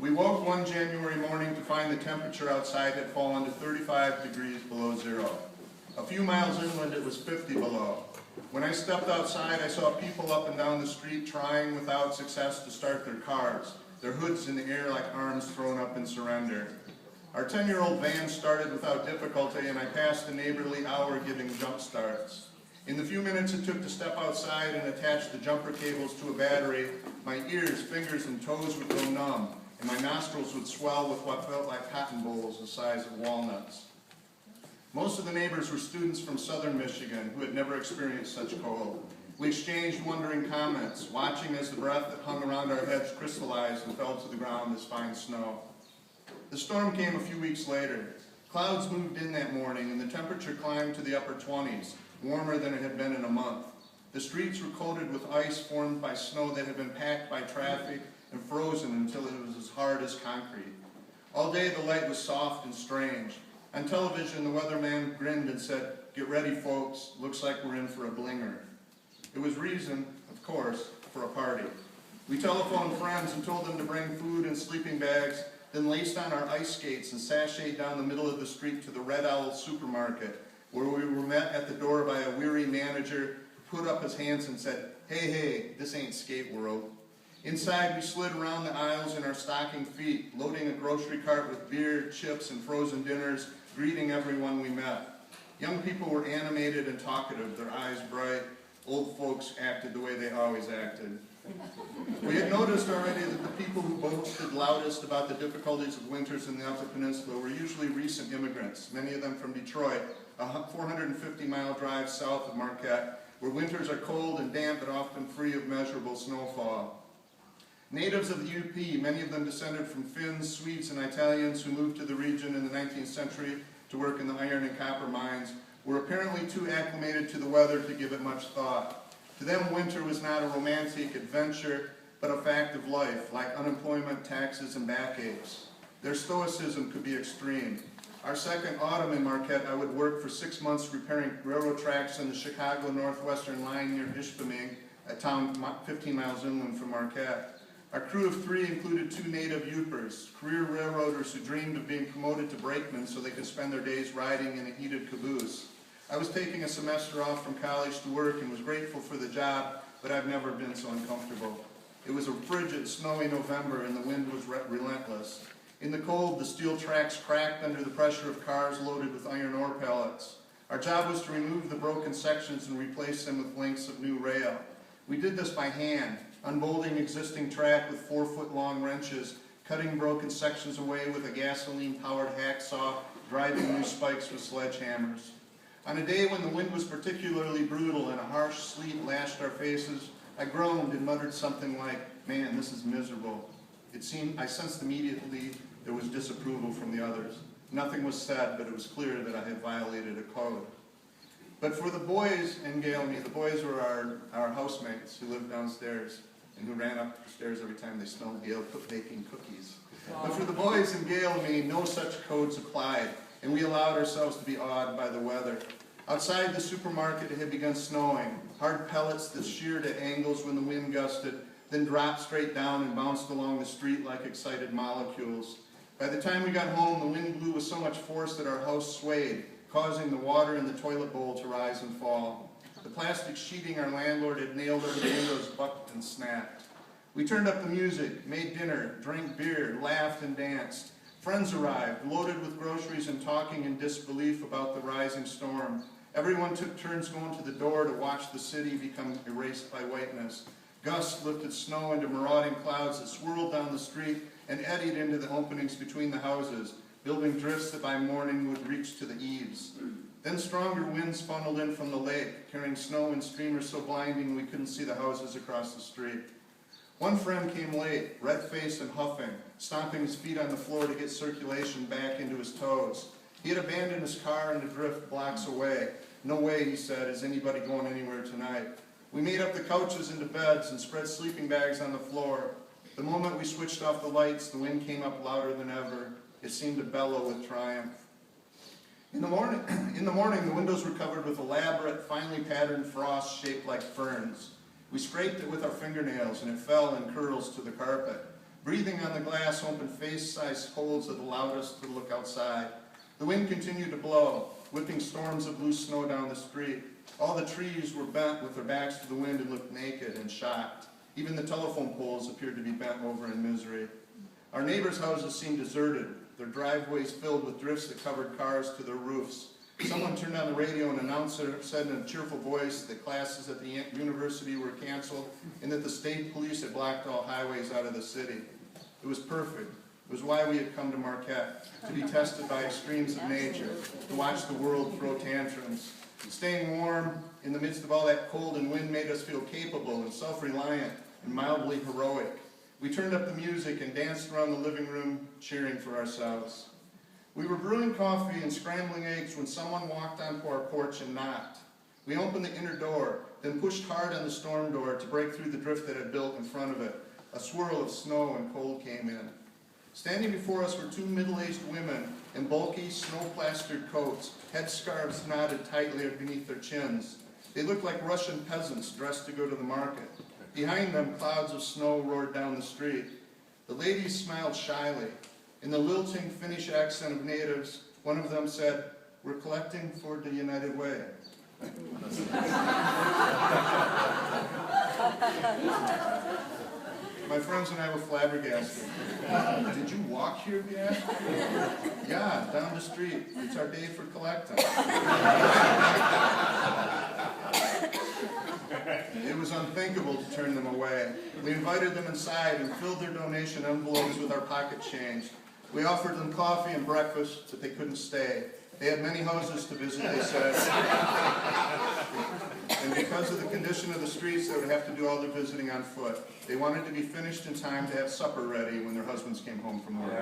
We woke one January morning to find the temperature outside had fallen to 35 degrees below zero. A few miles inland it was 50 below. When I stepped outside, I saw people up and down the street trying without success to start their cars, their hoods in the air like arms thrown up in surrender. Our 10-year-old van started without difficulty, and I passed a neighborly hour giving jump starts. In the few minutes it took to step outside and attach the jumper cables to a battery, my ears, fingers, and toes would go numb, and my nostrils would swell with what felt like cotton bolls the size of walnuts. Most of the neighbors were students from southern Michigan who had never experienced such cold. We exchanged wondering comments, watching as the breath that hung around our heads crystallized and fell to the ground as fine snow. The storm came a few weeks later. Clouds moved in that morning, and the temperature climbed to the upper 20s, warmer than it had been in a month. The streets were coated with ice formed by snow that had been packed by traffic and frozen until it was as hard as concrete. All day the light was soft and strange. On television, the weatherman grinned and said, "Get ready, folks. Looks like we're in for a blinger." It was reason, of course, for a party. We telephoned friends and told them to bring food and sleeping bags, then laced on our ice skates and sashayed down the middle of the street to the Red Owl supermarket, where we were met at the door by a weary manager who put up his hands and said, Hey, this ain't skate world." Inside, we slid around the aisles in our stocking feet, loading a grocery cart with beer, chips, and frozen dinners, greeting everyone we met. Young people were animated and talkative, their eyes bright. Old folks acted the way they always acted. We had noticed already that the people who boasted loudest about the difficulties of winters in the Upper Peninsula were usually recent immigrants, many of them from Detroit, a 450-mile drive south of Marquette, where winters are cold and damp but often free of measurable snowfall. Natives of the UP, many of them descended from Finns, Swedes, and Italians who moved to the region in the 19th century to work in the iron and copper mines, were apparently too acclimated to the weather to give it much thought. To them, winter was not a romantic adventure, but a fact of life, like unemployment, taxes, and backaches. Their stoicism could be extreme. Our second autumn in Marquette, I would work for 6 months repairing railroad tracks on the Chicago Northwestern line near Ishpeming, a town 15 miles inland from Marquette. Our crew of 3 included 2 native Yoopers, career railroaders who dreamed of being promoted to brakemen so they could spend their days riding in a heated caboose. I was taking a semester off from college to work and was grateful for the job, but I've never been so uncomfortable. It was a frigid, snowy November and the wind was relentless. In the cold, the steel tracks cracked under the pressure of cars loaded with iron ore pellets. Our job was to remove the broken sections and replace them with lengths of new rail. We did this by hand, unbolting existing track with 4-foot-long wrenches, cutting broken sections away with a gasoline-powered hacksaw, driving new spikes with sledgehammers. On a day when the wind was particularly brutal and a harsh sleet lashed our faces, I groaned and muttered something like, "Man, this is miserable." I sensed immediately there was disapproval from the others. Nothing was said, but it was clear that I had violated a code. But for the boys in Gaelme, the boys were our housemates who lived downstairs and who ran up the stairs every time they smelled Gail baking cookies. But for the boys in Gaelme, no such codes applied, and we allowed ourselves to be awed by the weather. Outside the supermarket, it had begun snowing, hard pellets that sheared at angles when the wind gusted, then dropped straight down and bounced along the street like excited molecules. By the time we got home, the wind blew with so much force that our house swayed, causing the water in the toilet bowl to rise and fall. The plastic sheeting our landlord had nailed over the windows bucked and snapped. We turned up the music, made dinner, drank beer, laughed and danced. Friends arrived, loaded with groceries and talking in disbelief about the rising storm. Everyone took turns going to the door to watch the city become erased by whiteness. Gusts lifted snow into marauding clouds that swirled down the street and eddied into the openings between the houses, building drifts that by morning would reach to the eaves. Then stronger winds funneled in from the lake, carrying snow in streamers so blinding we couldn't see the houses across the street. One friend came late, red-faced and huffing, stomping his feet on the floor to get circulation back into his toes. He had abandoned his car in the drift blocks away. "No way," he said, "is anybody going anywhere tonight." We made up the couches into beds and spread sleeping bags on the floor. The moment we switched off the lights, the wind came up louder than ever. It seemed to bellow with triumph. In the morning, the windows were covered with elaborate, finely patterned frost shaped like ferns. We scraped it with our fingernails, and it fell in curls to the carpet. breathing on the glass, open face-sized holes that allowed us to look outside. The wind continued to blow, whipping storms of loose snow down the street. All the trees were bent with their backs to the wind and looked naked and shocked. Even the telephone poles appeared to be bent over in misery. Our neighbors' houses seemed deserted, their driveways filled with drifts that covered cars to their roofs. Someone turned on the radio and an announcer said in a cheerful voice that classes at the university were canceled and that the state police had blocked all highways out of the city. It was perfect. It was why we had come to Marquette, to be tested by extremes of nature, to watch the world throw tantrums. Staying warm in the midst of all that cold and wind made us feel capable and self-reliant and mildly heroic. We turned up the music and danced around the living room, cheering for ourselves. We were brewing coffee and scrambling eggs when someone walked onto our porch and knocked. We opened the inner door, then pushed hard on the storm door to break through the drift that had built in front of it. A swirl of snow and cold came in. Standing before us were two middle-aged women in bulky, snow-plastered coats, headscarves knotted tightly beneath their chins. They looked like Russian peasants dressed to go to the market. Behind them, clouds of snow roared down the street. The ladies smiled shyly. In the lilting Finnish accent of natives, one of them said, "We're collecting for the United Way." My friends and I were flabbergasted. "Did you walk here?" we asked. "Yeah, down the street. It's our day for collecting." It was unthinkable to turn them away. We invited them inside and filled their donation envelopes with our pocket change. We offered them coffee and breakfast, but they couldn't stay. They had many houses to visit, they said. And because of the condition of the streets, they would have to do all their visiting on foot. They wanted to be finished in time to have supper ready when their husbands came home from work.